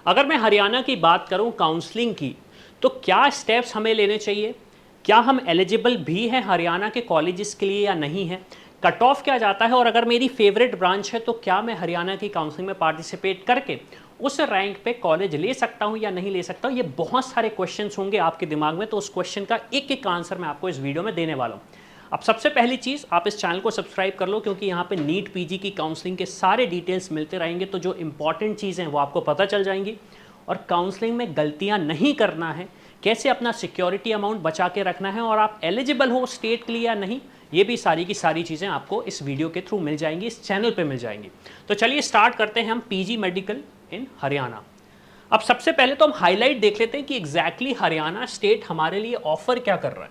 अगर मैं हरियाणा की बात करूं काउंसलिंग की, तो क्या स्टेप्स हमें लेने चाहिए, क्या हम एलिजिबल भी हैं हरियाणा के कॉलेजेस के लिए या नहीं है, कट ऑफ क्या जाता है, और अगर मेरी फेवरेट ब्रांच है तो क्या मैं हरियाणा की काउंसलिंग में पार्टिसिपेट करके उस रैंक पे कॉलेज ले सकता हूं या नहीं ले सकता हूं। ये बहुत सारे क्वेश्चंस होंगे आपके दिमाग में, तो उस क्वेश्चन का एक एक आंसर मैं आपको इस वीडियो में देने वाला हूं। अब सबसे पहली चीज़, आप इस चैनल को सब्सक्राइब कर लो, क्योंकि यहाँ पे नीट पीजी की काउंसलिंग के सारे डिटेल्स मिलते रहेंगे, तो जो इंपॉर्टेंट चीज़ें हैं वो आपको पता चल जाएंगी। और काउंसलिंग में गलतियाँ नहीं करना है, कैसे अपना सिक्योरिटी अमाउंट बचा के रखना है, और आप एलिजिबल हो स्टेट के लिए या नहीं, ये भी सारी की सारी चीज़ें आपको इस वीडियो के थ्रू मिल जाएंगी, इस चैनल पे मिल जाएंगी। तो चलिए स्टार्ट करते हैं हम पीजी मेडिकल इन हरियाणा। अब सबसे पहले तो हम हाईलाइट देख लेते हैं कि एग्जैक्टली हरियाणा स्टेट हमारे लिए ऑफर क्या कर रहा है।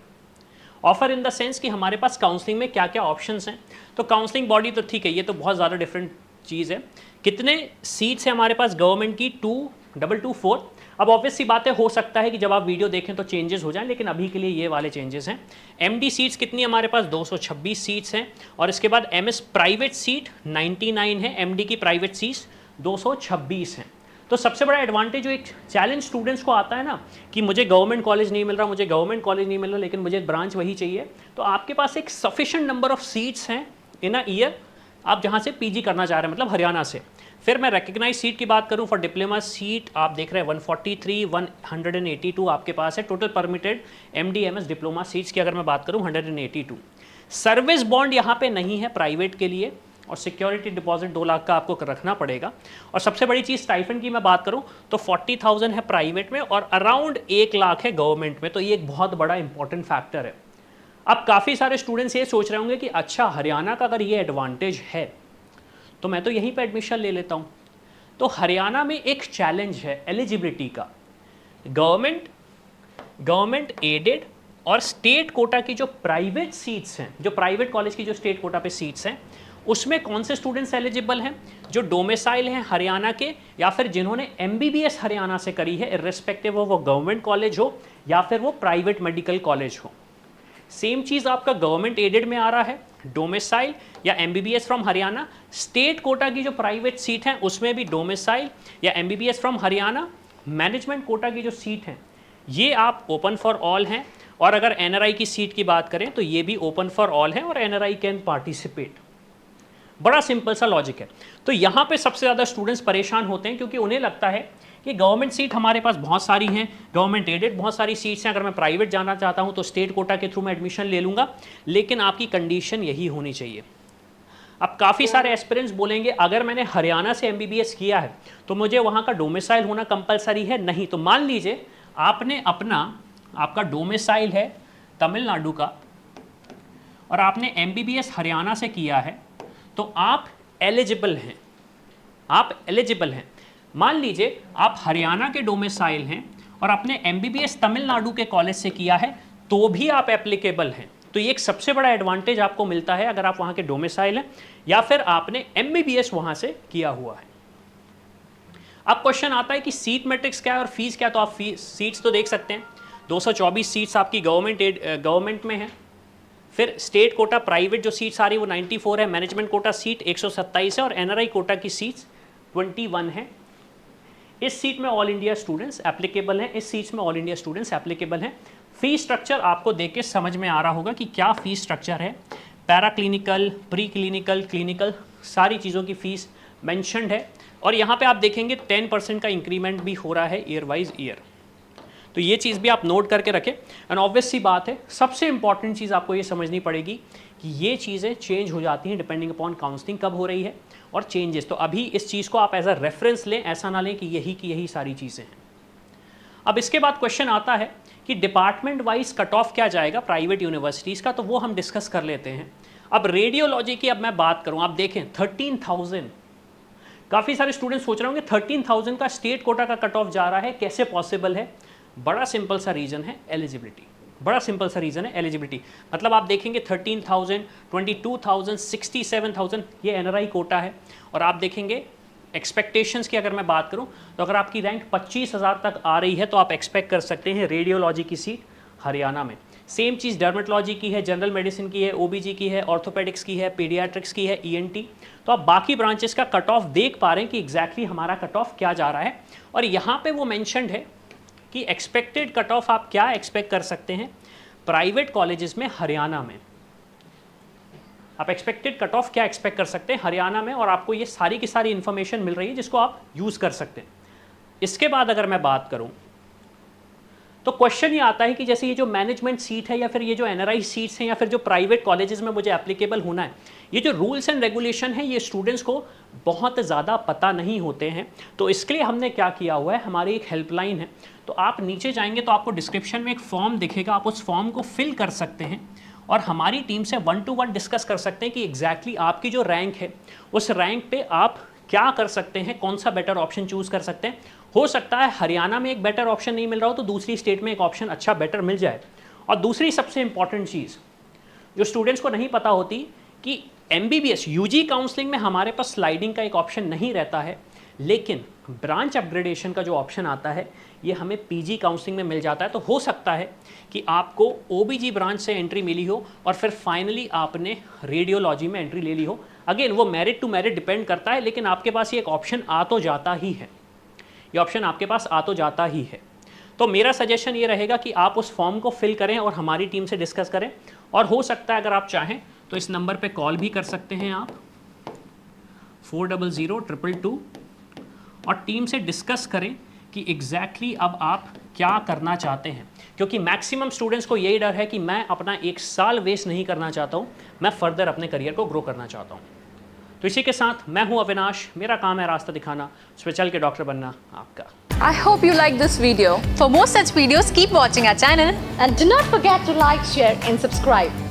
ऑफर इन द सेंस कि हमारे पास काउंसलिंग में क्या क्या ऑप्शंस हैं। तो काउंसलिंग बॉडी तो ठीक है, ये तो बहुत ज़्यादा डिफरेंट चीज़ है। कितने सीट्स हैं हमारे पास गवर्नमेंट की, 2,224। अब ऑब्वियस सी बात है, हो सकता है कि जब आप वीडियो देखें तो चेंजेस हो जाएं, लेकिन अभी के लिए ये वाले चेंजेस हैं। एमडी सीट्स कितनी हमारे पास, 226 सीट्स हैं। और इसके बाद एमएस प्राइवेट सीट 99 है, एमडी की प्राइवेट सीट्स 226 हैं। तो सबसे बड़ा एडवांटेज जो एक चैलेंज स्टूडेंट्स को आता है ना, कि मुझे गवर्नमेंट कॉलेज नहीं मिल रहा, मुझे गवर्नमेंट कॉलेज नहीं मिल रहा, लेकिन मुझे ब्रांच वही चाहिए, तो आपके पास एक सफिशिएंट नंबर ऑफ सीट्स हैं इन अ ईयर, आप जहाँ से पीजी करना चाह रहे हैं, मतलब हरियाणा से। फिर मैं रिकग्नाइज सीट की बात करूँ, फॉर डिप्लोमा सीट आप देख रहे हैं 143, 182 आपके पास है। Total permitted MDMS diploma seats की अगर मैं बात करूँ 182। सर्विस बॉन्ड यहाँ पे नहीं है प्राइवेट के लिए, और सिक्योरिटी डिपॉजिट 2 लाख का आपको रखना पड़ेगा। और सबसे बड़ी चीज़ स्टाइफंड की मैं बात करूं तो 40,000 है प्राइवेट में और अराउंड 1 लाख है गवर्नमेंट में, तो ये एक बहुत बड़ा इंपॉर्टेंट फैक्टर है। अब काफ़ी सारे स्टूडेंट्स ये सोच रहे होंगे कि अच्छा हरियाणा का अगर ये एडवांटेज है तो मैं तो यहीं पर एडमिशन ले लेता हूँ। तो हरियाणा में एक चैलेंज है एलिजिबिलिटी का। गवर्नमेंट एडेड और स्टेट कोटा की जो प्राइवेट सीट्स हैं, जो प्राइवेट कॉलेज की जो स्टेट कोटा पे सीट्स हैं, उसमें कौन से स्टूडेंट्स एलिजिबल हैं, जो डोमिसाइल हैं हरियाणा के, या फिर जिन्होंने एमबीबीएस हरियाणा से करी है, इर्रेस्पेक्टिव वो गवर्नमेंट कॉलेज हो या फिर वो प्राइवेट मेडिकल कॉलेज हो। सेम चीज़ आपका गवर्नमेंट एडेड में आ रहा है, डोमिसाइल या MBBS from Haryana. State quota की जो प्राइवेट सीट है उसमें भी डोमिसाइल या MBBS from Haryana. Management quota की जो सीट है ये आप ओपन फॉर ऑल हैं, और अगर एनआरआई की सीट की बात करें तो ये भी ओपन फॉर ऑल है और एनआरआई कैन पार्टिसिपेट। बड़ा सिंपल सा लॉजिक है। तो यहाँ पे सबसे ज़्यादा स्टूडेंट्स परेशान होते हैं, क्योंकि उन्हें लगता है कि गवर्नमेंट सीट हमारे पास बहुत सारी हैं, गवर्नमेंट एडेड बहुत सारी सीट्स हैं, अगर मैं प्राइवेट जाना चाहता हूँ तो स्टेट कोटा के थ्रू मैं एडमिशन ले लूँगा। लेकिन आपकी कंडीशन यही होनी चाहिए। अब काफ़ी सारे एस्पिरेंट्स बोलेंगे अगर मैंने हरियाणा से एमबीबीएस किया है तो मुझे वहाँ का डोमिसाइल होना कंपलसरी है। नहीं, तो मान लीजिए आपने आपका डोमिसाइल है तमिलनाडु का और आपने एमबीबीएस हरियाणा से किया है, तो आप एलिजिबल हैं, आप एलिजिबल हैं। मान लीजिए आप हरियाणा के डोमिसाइल हैं और आपने एमबीबीएस तमिलनाडु के कॉलेज से किया है, तो भी आप एप्लीकेबल हैं। तो ये एक सबसे बड़ा एडवांटेज आपको मिलता है अगर आप वहाँ के डोमिसाइल हैं या फिर आपने एमबीबीएस वहाँ से किया हुआ है। अब क्वेश्चन आता है कि सीट मैट्रिक्स क्या है और फीस क्या है। तो आप सीट्स तो देख सकते हैं, 224 सीट्स आपकी गवर्नमेंट में है। फिर स्टेट कोटा प्राइवेट जो सीट्स आ रही है वो 94 है, मैनेजमेंट कोटा सीट 127 है और एनआरआई कोटा की सीट्स 21 है। इस सीट में ऑल इंडिया स्टूडेंट्स एप्लीकेबल हैं, इस सीट्स में ऑल इंडिया स्टूडेंट्स एप्लीकेबल हैं। फी स्ट्रक्चर आपको देख के समझ में आ रहा होगा कि क्या फी स्ट्रक्चर है। Para clinical, pre clinical, clinical, सारी चीज़ों की फीस मैंशनड है। और यहाँ पे आप देखेंगे 10% का इंक्रीमेंट भी हो रहा है ईयर वाइज ईयर। तो ये चीज़ भी आप नोट करके रखें। एंड ऑब्वियस सी बात है, सबसे इंपॉर्टेंट चीज़ आपको ये समझनी पड़ेगी कि ये चीज़ें चेंज हो जाती हैं डिपेंडिंग अपॉन काउंसलिंग कब हो रही है और चेंजेस। तो अभी इस चीज़ को आप एज अ रेफरेंस लें, ऐसा ना लें कि यही सारी चीज़ें हैं। अब इसके बाद क्वेश्चन आता है कि डिपार्टमेंट वाइज कट ऑफ क्या जाएगा प्राइवेट यूनिवर्सिटीज़ का, तो वो हम डिस्कस कर लेते हैं। अब रेडियोलॉजी की अब मैं बात करूँ, आप देखें 13,000, काफ़ी सारे स्टूडेंट सोच रहे होंगे 13,000 का स्टेट कोटा का कट ऑफ जा रहा है, कैसे पॉसिबल है। बड़ा सिंपल सा रीज़न है एलिजिबिलिटी, बड़ा सिंपल सा रीज़न है एलिजिबिलिटी। मतलब आप देखेंगे 13,000, 22,000, 67,000 ये एनआरआई कोटा है। और आप देखेंगे एक्सपेक्टेशंस की अगर मैं बात करूं तो अगर आपकी रैंक 25,000 तक आ रही है तो आप एक्सपेक्ट कर सकते हैं रेडियोलॉजी की सीट हरियाणा में। सेम चीज़ डर्मेटोलॉजी की है, जनरल मेडिसिन की है, ओबीजी की है, ऑर्थोपेडिक्स की है, पीडियाट्रिक्स की है, ईएनटी। तो आप बाकी ब्रांचेस का कट ऑफ देख पा रहे हैं कि एग्जैक्टली हमारा कट ऑफ क्या जा रहा है। और यहाँ पे वो मेंशन्ड है कि एक्सपेक्टेड कट ऑफ आप क्या एक्सपेक्ट कर सकते हैं प्राइवेट कॉलेजेस में हरियाणा में। आप एक्सपेक्टेड कट ऑफ क्या एक्सपेक्ट कर सकते हैं हरियाणा में, और आपको ये सारी की सारी इन्फॉर्मेशन मिल रही है जिसको आप यूज़ कर सकते हैं। इसके बाद अगर मैं बात करूं तो क्वेश्चन ये आता है कि जैसे ये जो मैनेजमेंट सीट है या फिर ये जो एनआरआई सीट्स हैं या फिर जो प्राइवेट कॉलेजेस में मुझे एप्लीकेबल होना है, ये जो रूल्स एंड रेगुलेशन है ये स्टूडेंट्स को बहुत ज़्यादा पता नहीं होते हैं। तो इसके लिए हमने क्या किया हुआ है, हमारी एक हेल्पलाइन है। तो आप नीचे जाएंगे तो आपको डिस्क्रिप्शन में एक फॉर्म दिखेगा, आप उस फॉर्म को फिल कर सकते हैं और हमारी टीम से 1 to 1 डिस्कस कर सकते हैं कि एग्जैक्टली आपकी जो रैंक है उस रैंक पे आप क्या कर सकते हैं, कौन सा बेटर ऑप्शन चूज़ कर सकते हैं। हो सकता है हरियाणा में एक बेटर ऑप्शन नहीं मिल रहा हो तो दूसरी स्टेट में एक ऑप्शन अच्छा बेटर मिल जाए। और दूसरी सबसे इंपॉर्टेंट चीज़ जो स्टूडेंट्स को नहीं पता होती कि MBBS यूजी काउंसलिंग में हमारे पास स्लाइडिंग का एक ऑप्शन नहीं रहता है, लेकिन ब्रांच अपग्रेडेशन का जो ऑप्शन आता है ये हमें PG काउंसलिंग में मिल जाता है। तो हो सकता है कि आपको OBG ब्रांच से एंट्री मिली हो और फिर फाइनली आपने रेडियोलॉजी में एंट्री ले ली हो। अगेन वो मेरिट टू मेरिट डिपेंड करता है, लेकिन आपके पास ये एक ऑप्शन आ तो जाता ही है, ये ऑप्शन आपके पास आ तो जाता ही है। तो मेरा सजेशन ये रहेगा कि आप उस फॉर्म को फिल करें और हमारी टीम से डिस्कस करें। और हो सकता है अगर आप चाहें तो इस नंबर पे कॉल भी कर सकते हैं आप 400-222 और टीम से डिस्कस करें कि एग्जैक्टली अब आप क्या करना चाहते हैं। क्योंकि मैक्सिमम स्टूडेंट्स को यही डर है कि मैं अपना 1 साल वेस्ट नहीं करना चाहता हूँ, मैं फर्दर अपने करियर को ग्रो करना चाहता हूँ। तो इसी के साथ मैं हूँ अविनाश, मेरा काम है रास्ता दिखाना, उसमें चल के डॉक्टर बनना आपका। I hope you like this video. For more such videos, keep watching our channel. And do not forget to like, share and subscribe.